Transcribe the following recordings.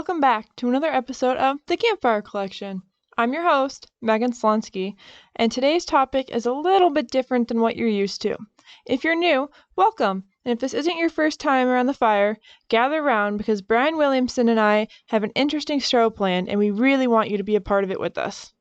Welcome back to another episode of the Campfire Collection. I'm your host, Megan Slonsky, and today's topic is a little bit different than what you're used to. If you're new, welcome, and if this isn't your first time around the fire, gather around because Brian Williamson and I have an interesting show planned, and we really want you to be a part of it with us.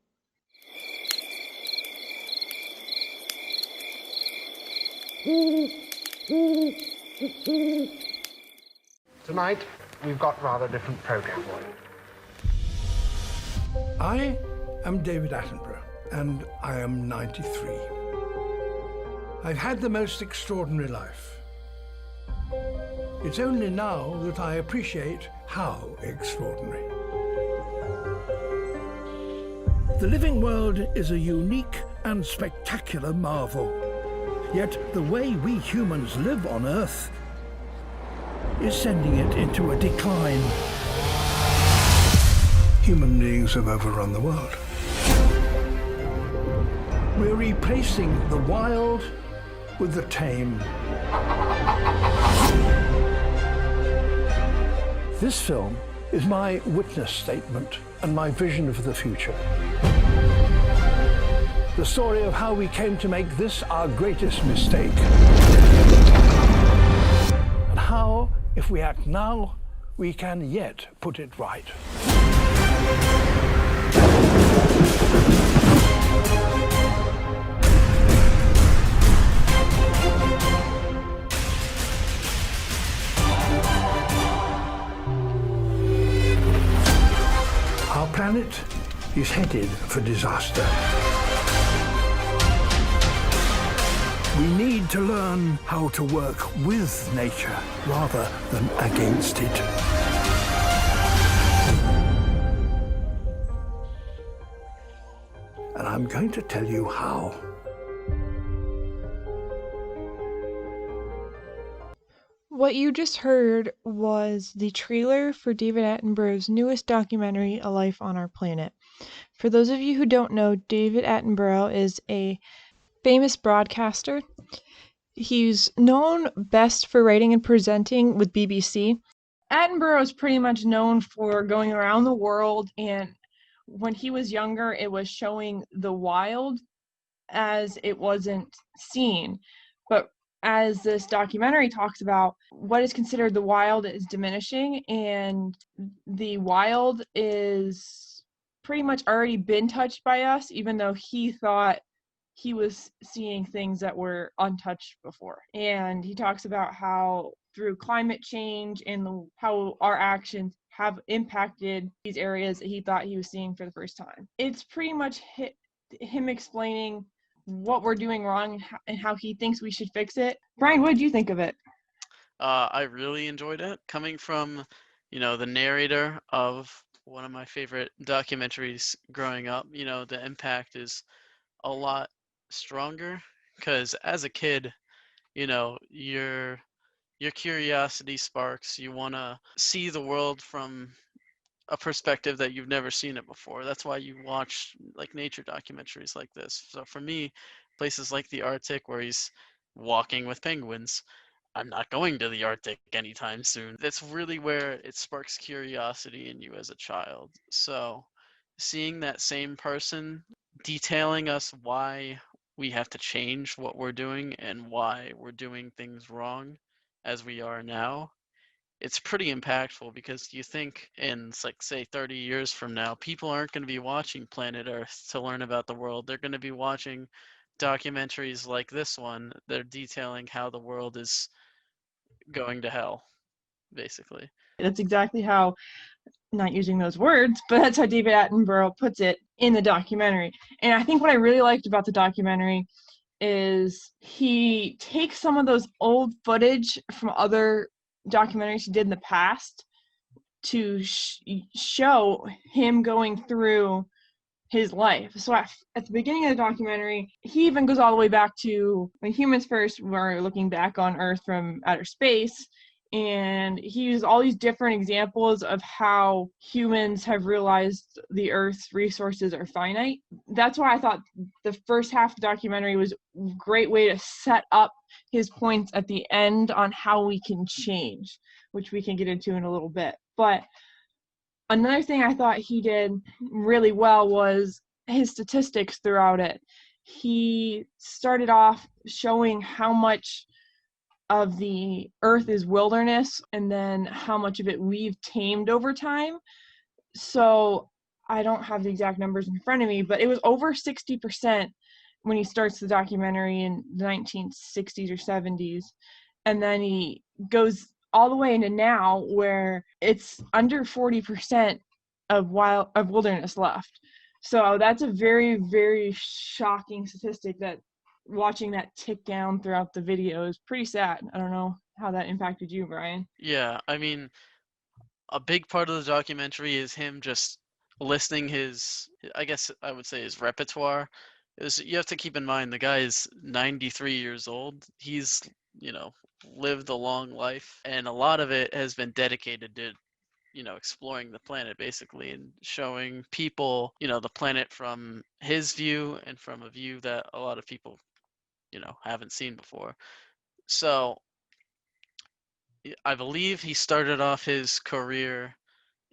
Tonight, we've got a rather different program for you. I am David Attenborough, and I am 93. I've had the most extraordinary life. It's only now that I appreciate how extraordinary. The living world is a unique and spectacular marvel. Yet the way we humans live on Earth is sending it into a decline. Human beings have overrun the world. We're replacing the wild with the tame. This film is my witness statement and my vision of the future. The story of how we came to make this our greatest mistake. And how, if we act now, we can yet put it right. Our planet is headed for disaster. We need to learn how to work with nature rather than against it. And I'm going to tell you how. What you just heard was the trailer for David Attenborough's newest documentary, A Life on Our Planet. For those of you who don't know, David Attenborough is a famous broadcaster. He's known best for writing and presenting with BBC. Attenborough is pretty much known for going around the world, and when he was younger, it was showing the wild as it wasn't seen. But as this documentary talks about, what is considered the wild is diminishing, and the wild is pretty much already been touched by us, even though he thought he was seeing things that were untouched before. And he talks about how through climate change and how our actions have impacted these areas that he thought he was seeing for the first time. It's pretty much him explaining what we're doing wrong and how he thinks we should fix it. Brian, what did you think of it? I really enjoyed it. Coming from, the narrator of one of my favorite documentaries growing up, the impact is a lot stronger because as a kid, your curiosity sparks. You want to see the world from a perspective that you've never seen it before. That's why you watch like nature documentaries like this. So for me, places like the Arctic where he's walking with penguins, I'm not going to the Arctic anytime soon. That's really where it sparks curiosity in you as a child. So seeing that same person detailing us why we have to change what we're doing and why we're doing things wrong as we are now, it's pretty impactful because you think in, like, say 30 years from now, people aren't going to be watching Planet Earth to learn about the world. They're going to be watching documentaries like this one. They're detailing how the world is going to hell, basically. That's exactly how, not using those words, but that's how David Attenborough puts it in the documentary. And I think what I really liked about the documentary is he takes some of those old footage from other documentaries he did in the past to show him going through his life. So at the beginning of the documentary, he even goes all the way back to when humans first were looking back on Earth from outer space. And he used all these different examples of how humans have realized the Earth's resources are finite. That's why I thought the first half of the documentary was a great way to set up his points at the end on how we can change, which we can get into in a little bit. But Another thing I thought he did really well was his statistics throughout it. He started off showing how much of the earth is wilderness and then how much of it we've tamed over time. So I don't have the exact numbers in front of me, but it was over 60% when he starts the documentary in the 1960s or 70s. And then he goes all the way into now where it's under 40% of wilderness left. So that's a very, very shocking statistic that watching that tick down throughout the video is pretty sad. I don't know how that impacted you, Brian. Yeah, I mean, a big part of the documentary is him just listing his, I guess I would say his repertoire. You have to keep in mind the guy is 93 years old. He's, you know, lived a long life, and a lot of it has been dedicated to, you know, exploring the planet basically and showing people, you know, the planet from his view and from a view that a lot of people, you know, haven't seen before. So I believe he started off his career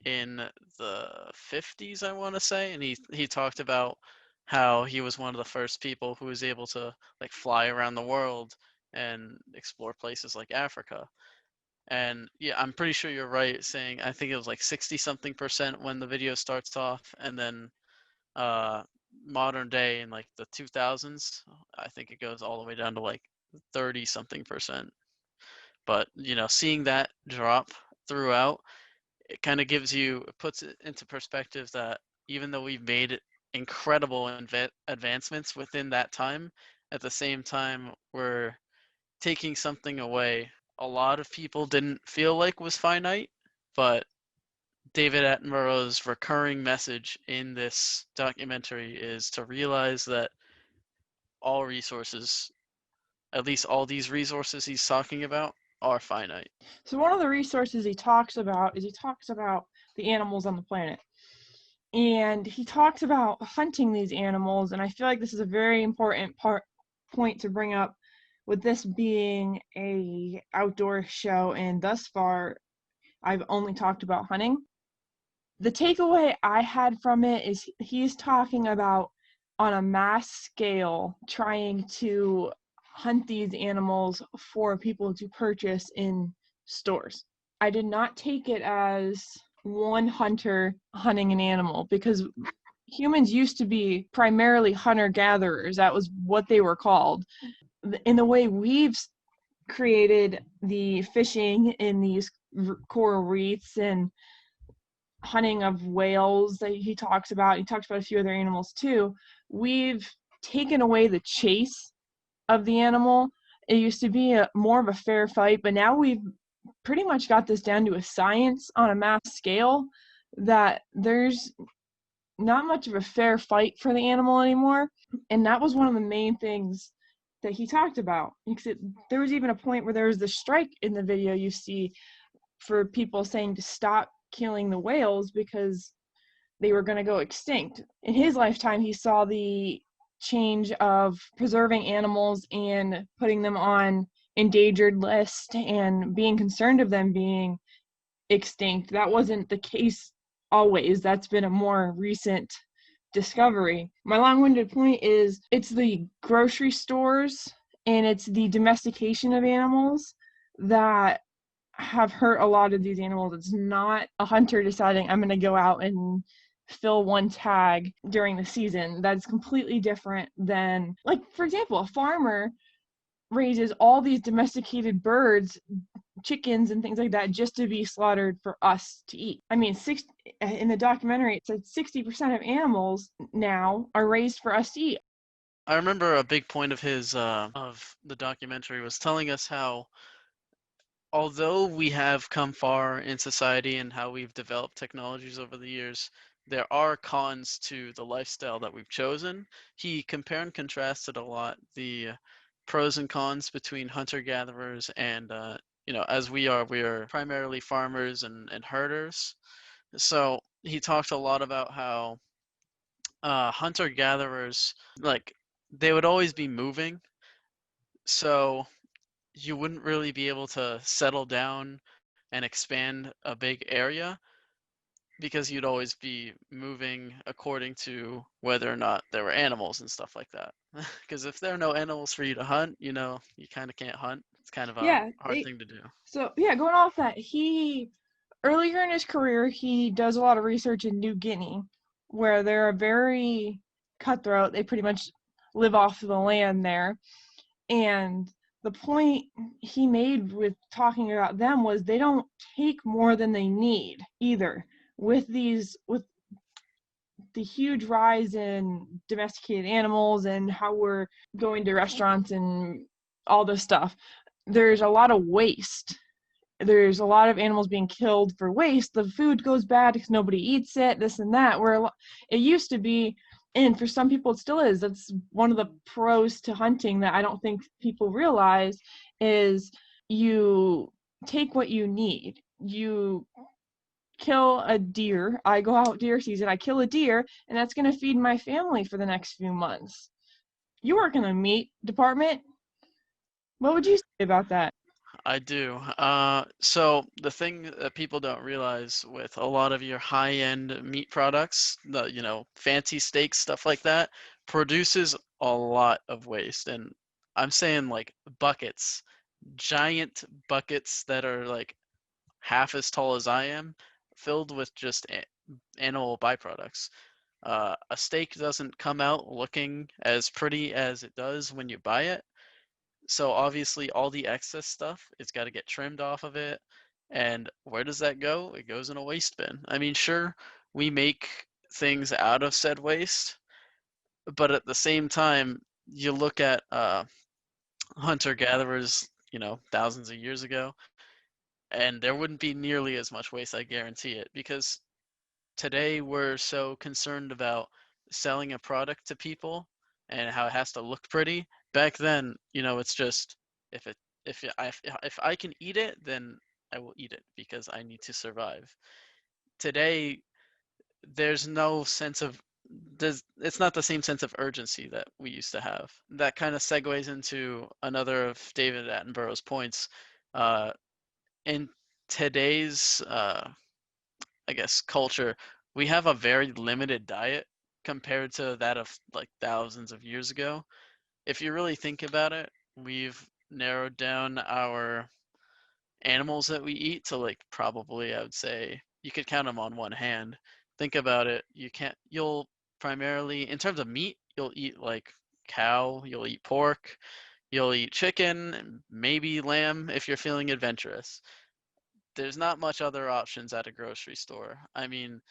in the 50s, I want to say, and he talked about how he was one of the first people who was able to like fly around the world and explore places like Africa. And yeah, I'm pretty sure you're right saying I think it was like 60 something percent when the video starts off, and then uh modern day in like the 2000s, I think it goes all the way down to like 30 something percent. But, you know, seeing that drop throughout, it kind of puts it into perspective that even though we've made incredible advancements within that time, at the same time, we're taking something away a lot of people didn't feel like was finite, but David Attenborough's recurring message in this documentary is to realize that all resources, at least all these resources he's talking about, are finite. So one of the resources he talks about the animals on the planet. And he talks about hunting these animals, and I feel like this is a very important point to bring up with this being a outdoor show, and thus far I've only talked about hunting. The takeaway I had from it is he's talking about on a mass scale trying to hunt these animals for people to purchase in stores. I did not take it as one hunter hunting an animal because humans used to be primarily hunter-gatherers. That was what they were called. In the way we've created the fishing in these coral reefs and hunting of whales that he talks about. He talks about a few other animals too. We've taken away the chase of the animal. It used to be more of a fair fight, but now we've pretty much got this down to a science on a mass scale that there's not much of a fair fight for the animal anymore. And that was one of the main things that he talked about. There was even a point where there was the strike in the video you see for people saying to stop killing the whales because they were going to go extinct. In his lifetime, he saw the change of preserving animals and putting them on endangered list and being concerned of them being extinct. That wasn't the case always. That's been a more recent discovery. My long-winded point is it's the grocery stores and it's the domestication of animals that have hurt a lot of these animals. It's not a hunter deciding I'm going to go out and fill one tag during the season. That's completely different than, like, for example, a farmer raises all these domesticated birds, chickens and things like that just to be slaughtered for us to eat. I mean, in the documentary, it said 60% of animals now are raised for us to eat. I remember a big point of his of the documentary was telling us how although we have come far in society and how we've developed technologies over the years, there are cons to the lifestyle that we've chosen. He compared and contrasted a lot the pros and cons between hunter-gatherers and, you know, as we are primarily farmers and herders. So he talked a lot about how hunter-gatherers, like, they would always be moving. So you wouldn't really be able to settle down and expand a big area. because you'd always be moving according to whether or not there were animals and stuff like that. Because if there are no animals for you to hunt, you kind of can't hunt. It's kind of a Yeah, hard thing to do. so yeah, going off that, earlier in his career, he does a lot of research in New Guinea, where they're very cutthroat. They pretty much live off the land there. And the point he made with talking about them was they don't take more than they need either. With the huge rise in domesticated animals and how we're going to restaurants and all this stuff, there's a lot of waste. There's a lot of animals being killed for waste. The food goes bad because nobody eats it, this and that. Where it used to be, and for some people it still is, that's one of the pros to hunting that I don't think people realize, is you take what you need. You kill a deer. I go out deer season, I kill a deer, and that's going to feed my family for the next few months. You work in the meat department. What would you say about that? I do. So the thing that people don't realize with a lot of your high-end meat products, the fancy steaks, stuff like that, produces a lot of waste. And I'm saying like buckets, giant buckets that are like half as tall as I am, filled with just animal byproducts. A steak doesn't come out looking as pretty as it does when you buy it. So obviously all the excess stuff, it's got to get trimmed off of it. And where does that go? It goes in a waste bin. I mean, sure, we make things out of said waste, but at the same time, you look at hunter-gatherers, thousands of years ago, and there wouldn't be nearly as much waste, I guarantee it, because today we're so concerned about selling a product to people and how it has to look pretty. Back then, it's just if I can eat it, then I will eat it because I need to survive. Today, there's no sense of it's not the same sense of urgency that we used to have. That kind of segues into another of David Attenborough's points. In today's I guess culture, we have a very limited diet compared to that of like thousands of years ago. If you really think about it, we've narrowed down our animals that we eat to like probably, I would say, you could count them on one hand. Think about it. You'll primarily, in terms of meat, you'll eat like cow, you'll eat pork, you'll eat chicken, maybe lamb if you're feeling adventurous. There's not much other options at a grocery store. I mean,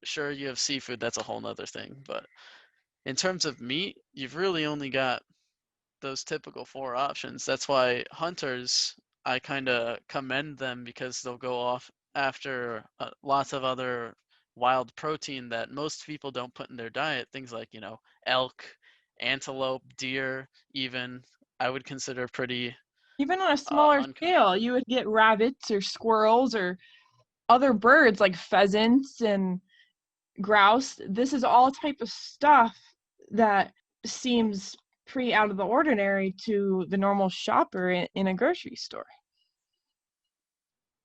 sure, you have seafood, that's a whole nother thing, but in terms of meat, you've really only got those typical four options. That's why hunters, I kind of commend them because they'll go off after lots of other wild protein that most people don't put in their diet. Things like, elk, antelope, deer, even, I would consider pretty Even on a smaller uncommon. scale, you would get rabbits or squirrels or other birds like pheasants and grouse. This is all type of stuff that seems pretty out of the ordinary to the normal shopper in a grocery store.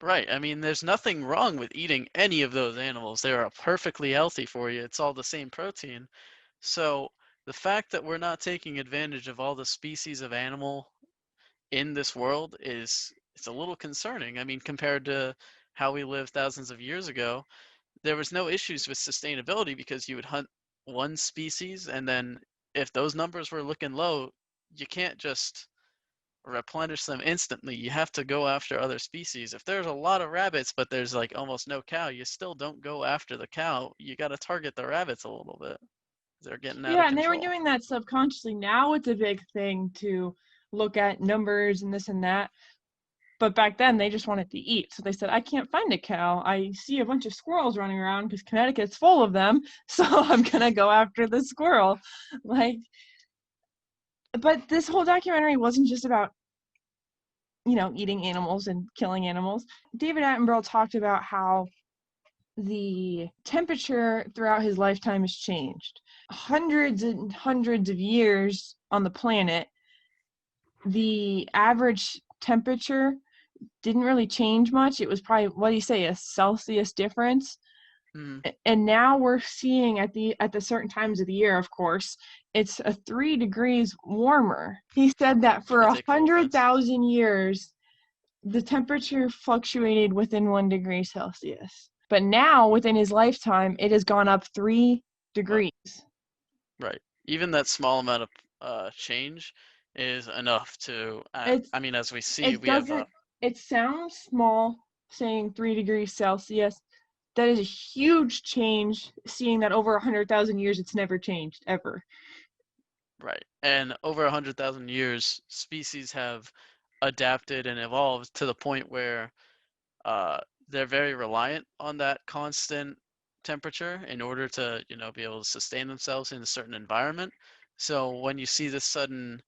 Right. I mean, there's nothing wrong with eating any of those animals. They are perfectly healthy for you. It's all the same protein. So the fact that we're not taking advantage of all the species of animal in this world it's a little concerning. I mean, compared to how we lived thousands of years ago, there was no issues with sustainability because you would hunt one species, and then if those numbers were looking low, you can't just replenish them instantly. You have to go after other species. If there's a lot of rabbits but there's like almost no cow, you still don't go after the cow. You got to target the rabbits a little bit. They're getting out of Yeah, and they were control. doing that subconsciously. Now it's a big thing to look at numbers and this and that. But back then they just wanted to eat. So they said, I can't find a cow. I see a bunch of squirrels running around because Connecticut's full of them. So I'm going to go after the squirrel. Like, but this whole documentary wasn't just about, eating animals and killing animals. David Attenborough talked about how the temperature throughout his lifetime has changed. Hundreds and hundreds of years on the planet, the average temperature didn't really change much. It was probably, what do you say, a Celsius difference. And now we're seeing at the certain times of the year, of course, it's 3 degrees warmer. He said that for I take full offense. 100,000 years, the temperature fluctuated within 1 degree Celsius. But now, within his lifetime, it has gone up 3 degrees. Right. Even that small amount of change is enough to, I mean, as we see, It sounds small saying 3 degrees Celsius. That is a huge change, seeing that over 100,000 years it's never changed, ever. Right. And over 100,000 years, species have adapted and evolved to the point where they're very reliant on that constant temperature in order to, be able to sustain themselves in a certain environment. So when you see this sudden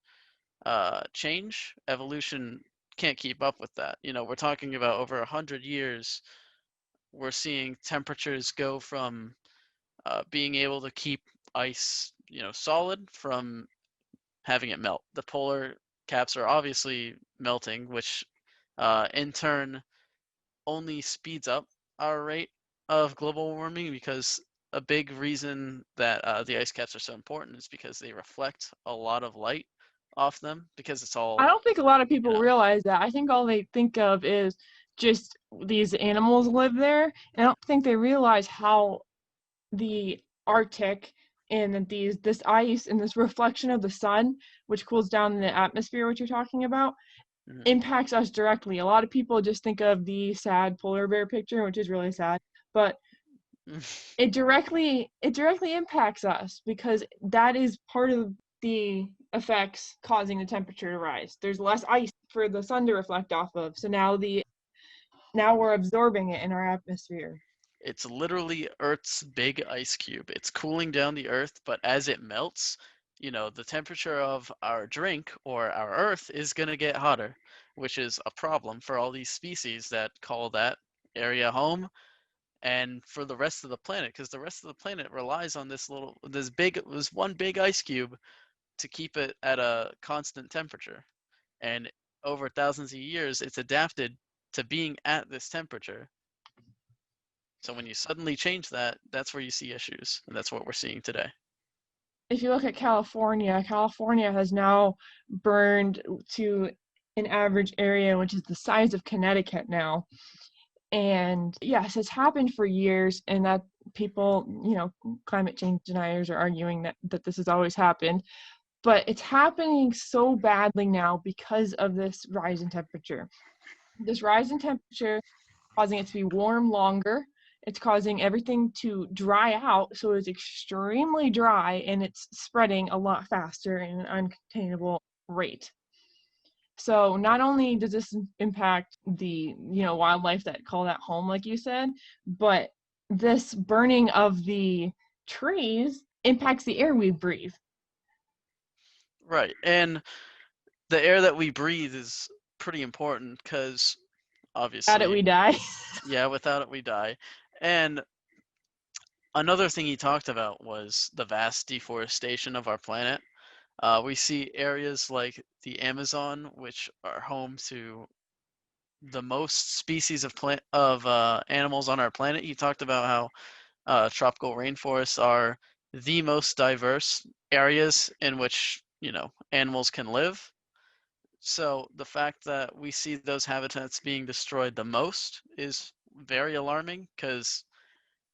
change, evolution can't keep up with that. We're talking about over 100 years, we're seeing temperatures go from being able to keep ice, solid from having it melt. The polar caps are obviously melting, which in turn only speeds up our rate of global warming, because a big reason that the ice caps are so important is because they reflect a lot of light off them, because it's all, I don't think a lot of people realize that. I think all they think of is just these animals live there, and I don't think they realize how the Arctic and this ice and this reflection of the sun, which cools down the atmosphere, which you're talking about, impacts us directly. A lot of people just think of the sad polar bear picture, which is really sad, but it directly impacts us, because that is part of the effects causing the temperature to rise. There's less ice for the sun to reflect off of, so now we're absorbing it in our atmosphere. It's literally Earth's big ice cube. It's cooling down the Earth, but as it melts, the temperature of our drink or our Earth is going to get hotter, which is a problem for all these species that call that area home, and for the rest of the planet, because the rest of the planet relies on this one big ice cube to keep it at a constant temperature. And over thousands of years, it's adapted to being at this temperature. So when you suddenly change that, that's where you see issues, and that's what we're seeing today. If you look at California has now burned to an average area which is the size of Connecticut now. And yes, it's happened for years, and that people, climate change deniers are arguing that this has always happened. But it's happening so badly now because of this rise in temperature. This rise in temperature causing it to be warm longer. It's causing everything to dry out, so it's extremely dry, and it's spreading a lot faster in an uncontainable rate. So not only does this impact the wildlife that call that home, like you said, but this burning of the trees impacts the air we breathe. Right, and the air that we breathe is pretty important, because obviously without it we die. Yeah, without it we die. And another thing he talked about was the vast deforestation of our planet. We see areas like the Amazon, which are home to the most species of animals on our planet. He talked about how tropical rainforests are the most diverse areas in which animals can live. So the fact that we see those habitats being destroyed the most is very alarming, because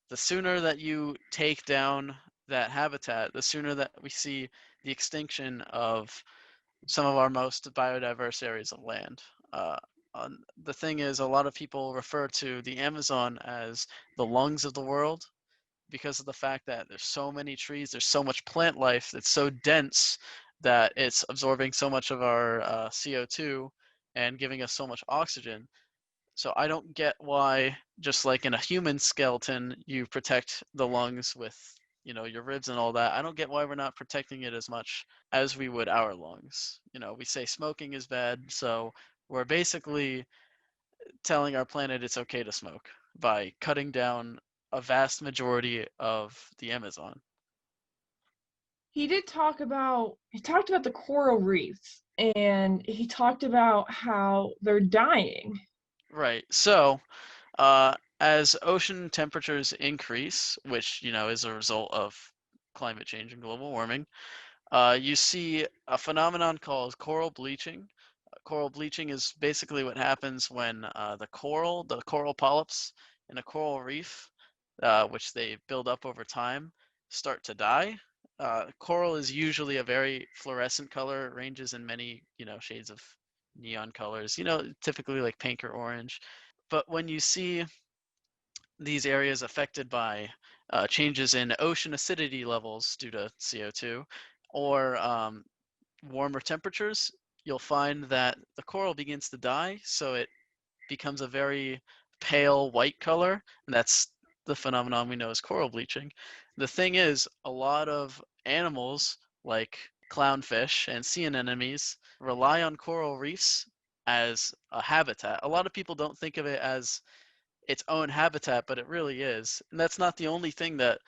the sooner that you take down that habitat, the sooner that we see the extinction of some of our most biodiverse areas of land. The thing is, a lot of people refer to the Amazon as the lungs of the world, because of the fact that there's so many trees, there's so much plant life that's so dense that it's absorbing so much of our CO2 and giving us so much oxygen. So I don't get why, just like in a human skeleton, you protect the lungs with, your ribs and all that. I don't get why we're not protecting it as much as we would our lungs. We say smoking is bad, so we're basically telling our planet it's okay to smoke by cutting down a vast majority of the Amazon. He talked about the coral reefs, and he talked about how they're dying. Right. So, as ocean temperatures increase, which, is a result of climate change and global warming, you see a phenomenon called coral bleaching. Coral bleaching is basically what happens when the coral polyps in a coral reef, which they build up over time, start to die. Coral is usually a very fluorescent color. It ranges in many, shades of neon colors, typically like pink or orange. But when you see these areas affected by changes in ocean acidity levels due to CO2 or warmer temperatures, you'll find that the coral begins to die, so it becomes a very pale white color, and that's the phenomenon we know as coral bleaching. The thing is, a lot of animals like clownfish and sea anemones rely on coral reefs as a habitat. A lot of people don't think of it as its own habitat, but it really is. And that's not the only thing that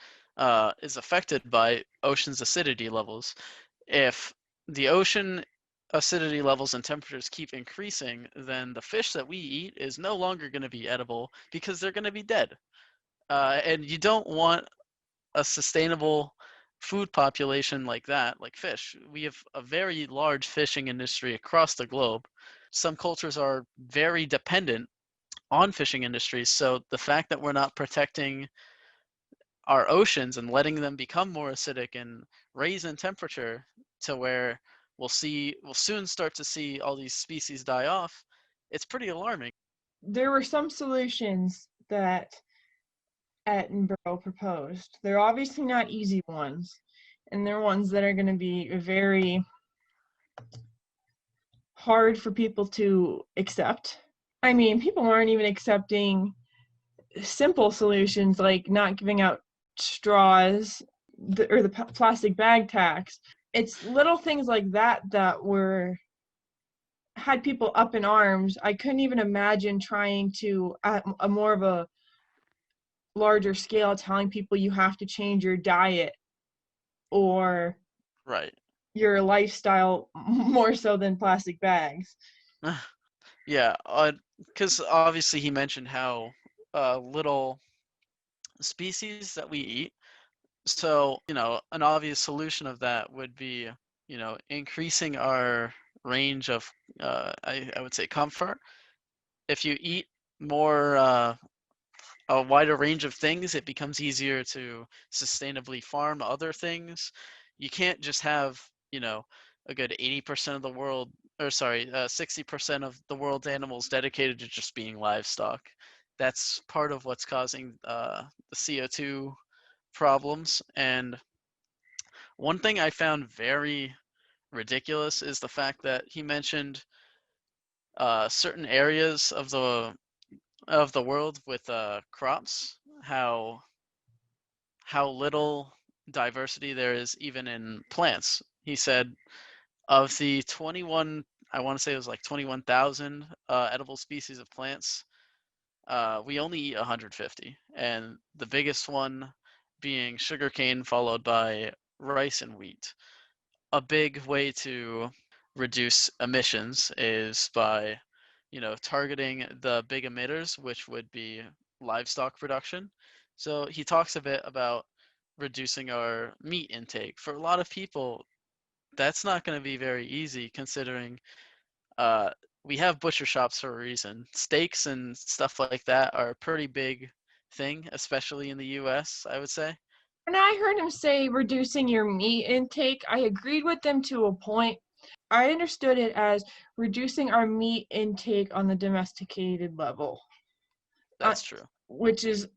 is affected by ocean's acidity levels. If the ocean acidity levels and temperatures keep increasing, then the fish that we eat is no longer going to be edible because they're going to be dead. And you don't want a sustainable food population like that, like fish. We have a very large fishing industry across the globe. Some cultures are very dependent on fishing industries. So the fact that we're not protecting our oceans and letting them become more acidic and raise in temperature to where we'll soon start to see all these species die off, it's pretty alarming. There were some solutions that Attenborough proposed. They're obviously not easy ones, and they're ones that are going to be very hard for people to accept. I mean, people aren't even accepting simple solutions like not giving out straws or the plastic bag tax. It's little things like that that had people up in arms. I couldn't even imagine trying to, at a more of a larger scale, telling people you have to change your diet or Right. your lifestyle more so than plastic bags. Yeah, because obviously he mentioned how little species that we eat. So, an obvious solution of that would be, increasing our range of, I would say, comfort. If you eat more, a wider range of things, it becomes easier to sustainably farm other things. You can't just have, a good 80% of the world, or sorry, 60% of the world's animals dedicated to just being livestock. That's part of what's causing the CO2 problems. And one thing I found very ridiculous is the fact that he mentioned certain areas of the world with crops, how little diversity there is even in plants. He said of the 21, I want to say it was like 21,000 edible species of plants, we only eat 150, and the biggest one being sugarcane, followed by rice and wheat. A big way to reduce emissions is by, targeting the big emitters, which would be livestock production. So he talks a bit about reducing our meat intake. For a lot of people, that's not going to be very easy considering uh, we have butcher shops for a reason. Steaks and stuff like that are a pretty big thing, especially in the US, I would say. When I heard him say reducing your meat intake, I agreed with them to a point. I understood it as reducing our meat intake on the domesticated level. That's true. Which is,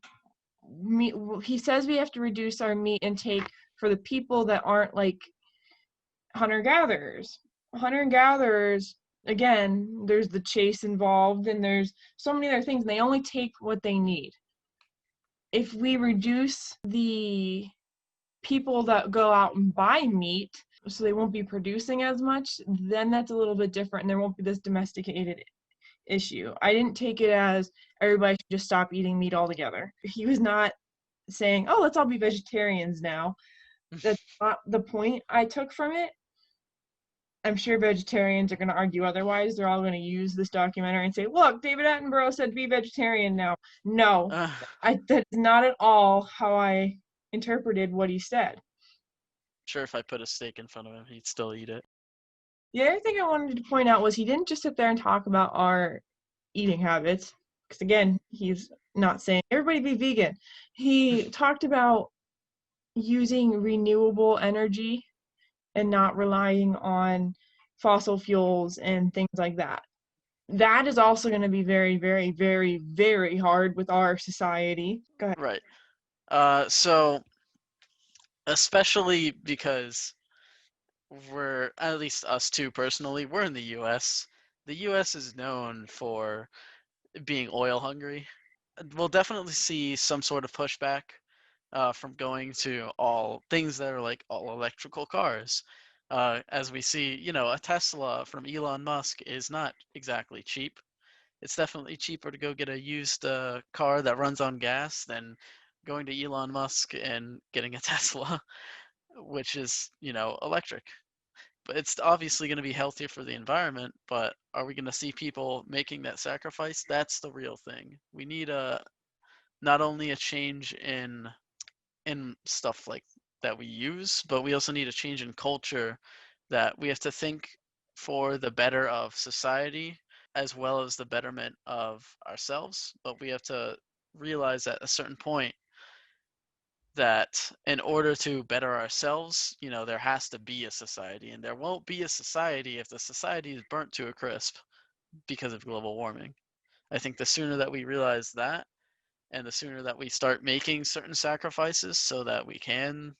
he says we have to reduce our meat intake for the people that aren't like hunter-gatherers. Hunter-gatherers, again, there's the chase involved and there's so many other things, and they only take what they need. If we reduce the people that go out and buy meat, so they won't be producing as much, then that's a little bit different and there won't be this domesticated issue. I didn't take it as everybody should just stop eating meat altogether. He was not saying, oh, let's all be vegetarians now. That's not the point I took from it. I'm sure vegetarians are going to argue otherwise. They're all going to use this documentary and say, look, David Attenborough said be vegetarian now. No, Uh, that's not at all how I interpreted what he said. sure, if I put a steak in front of him, he'd still eat it. The other thing I wanted to point out was he didn't just sit there and talk about our eating habits, because again, he's not saying everybody be vegan. He talked about using renewable energy and not relying on fossil fuels and things like that. That is also going to be very, very, very, very hard with our society. Go ahead. Right. So especially because we're, at least us two personally, we're in the US. The US is known for being oil hungry. We'll definitely see some sort of pushback from going to all things that are like all electrical cars. As we see, a Tesla from Elon Musk is not exactly cheap. It's definitely cheaper to go get a used car that runs on gas than going to Elon Musk and getting a Tesla, which is, electric. But it's obviously going to be healthier for the environment, but are we going to see people making that sacrifice? That's the real thing. We need not only a change in stuff like that we use, but we also need a change in culture, that we have to think for the better of society as well as the betterment of ourselves. But we have to realize at a certain point that in order to better ourselves, there has to be a society, and there won't be a society if the society is burnt to a crisp because of global warming. I think the sooner that we realize that, and the sooner that we start making certain sacrifices so that we can,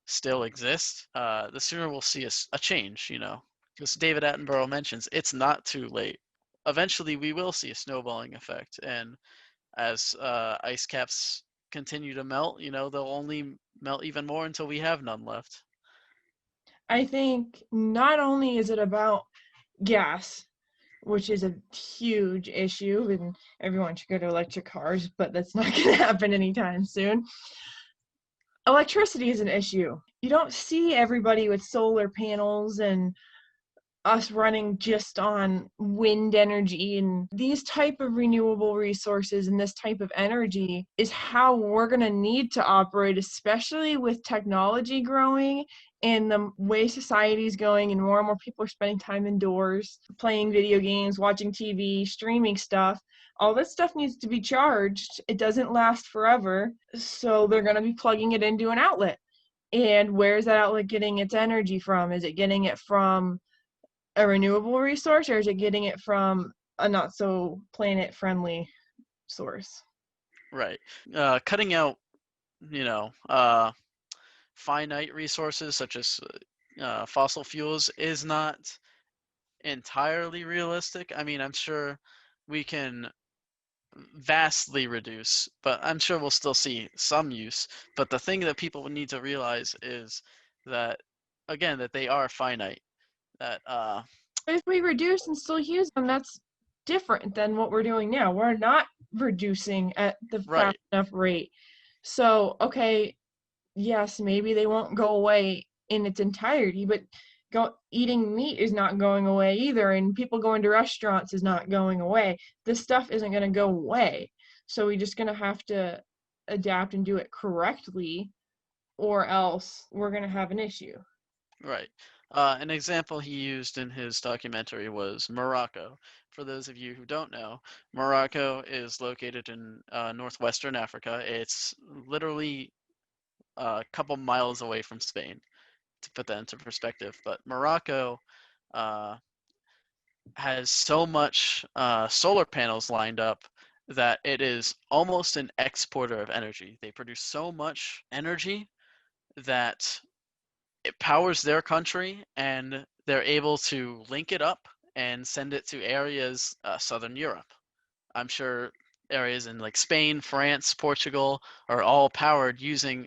still exist, the sooner we'll see a change, because David Attenborough mentions it's not too late. Eventually, we will see a snowballing effect, and as ice caps continue to melt, they'll only melt even more until we have none left. I think not only is it about gas, which is a huge issue, and everyone should go to electric cars, but that's not going to happen anytime soon. Electricity is an issue. You don't see everybody with solar panels and us running just on wind energy, and these type of renewable resources and this type of energy is how we're going to need to operate, especially with technology growing and the way society is going, and more people are spending time indoors playing video games, watching TV, streaming stuff. All this stuff needs to be charged. It doesn't last forever, so they're going to be plugging it into an outlet. And where's that outlet getting its energy from? Is it getting it from a renewable resource, or is it getting it from a not so planet friendly source? Right. Cutting out, finite resources such as fossil fuels is not entirely realistic. I mean, I'm sure we can vastly reduce, but I'm sure we'll still see some use. But the thing that people need to realize is that, again, that they are finite. That If we reduce and still use them, that's different than what we're doing now. We're not reducing at the fast right, enough rate. So, okay, yes, maybe they won't go away in its entirety, but eating meat is not going away either, and people going to restaurants is not going away. This stuff isn't going to go away. So we're just going to have to adapt and do it correctly, or else we're going to have an issue. right. An example he used in his documentary was Morocco. For those of you who don't know, Morocco is located in northwestern Africa. It's literally a couple miles away from Spain, to put that into perspective. But Morocco has so much solar panels lined up that it is almost an exporter of energy. They produce so much energy that it powers their country, and they're able to link it up and send it to areas, southern Europe. I'm sure areas in like Spain, France, Portugal are all powered using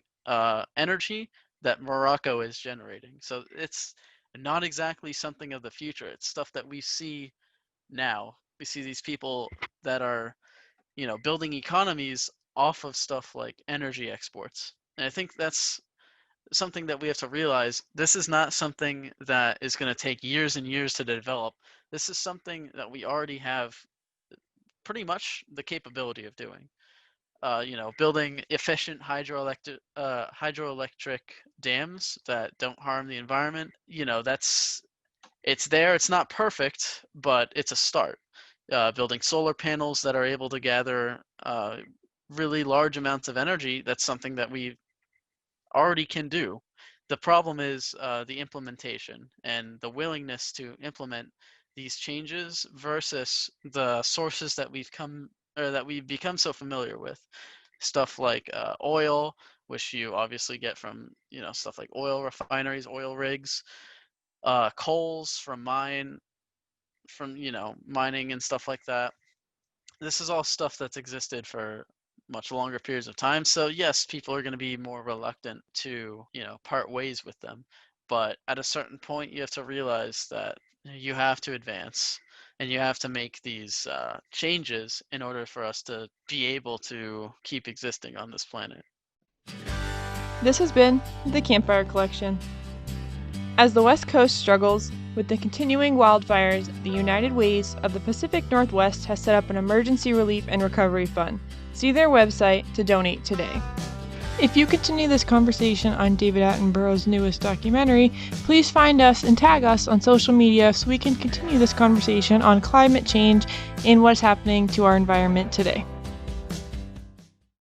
energy that Morocco is generating. So it's not exactly something of the future. It's stuff that we see now. We see these people that are, building economies off of stuff like energy exports. And I think that's something that we have to realize. This is not something that is going to take years and years to develop. This is something that we already have pretty much the capability of doing. Building efficient hydroelectric dams that don't harm the environment. It's there. It's not perfect, but it's a start. Building solar panels that are able to gather really large amounts of energy. That's something that we already can do. The problem is the implementation and the willingness to implement these changes versus the sources that we've become so familiar with. Stuff like oil, which you obviously get from stuff like oil refineries, oil rigs, coals from mining and stuff like that. This is all stuff that's existed for much longer periods of time. So yes, people are going to be more reluctant to part ways with them, but at a certain point you have to realize that you have to advance and you have to make these changes in order for us to be able to keep existing on this planet. This has been the Campfire Collection. As the West Coast struggles with the continuing wildfires, the United Ways of the Pacific Northwest has set up an emergency relief and recovery fund. See their website to donate today. If you continue this conversation on David Attenborough's newest documentary, please find us and tag us on social media so we can continue this conversation on climate change and what's happening to our environment today.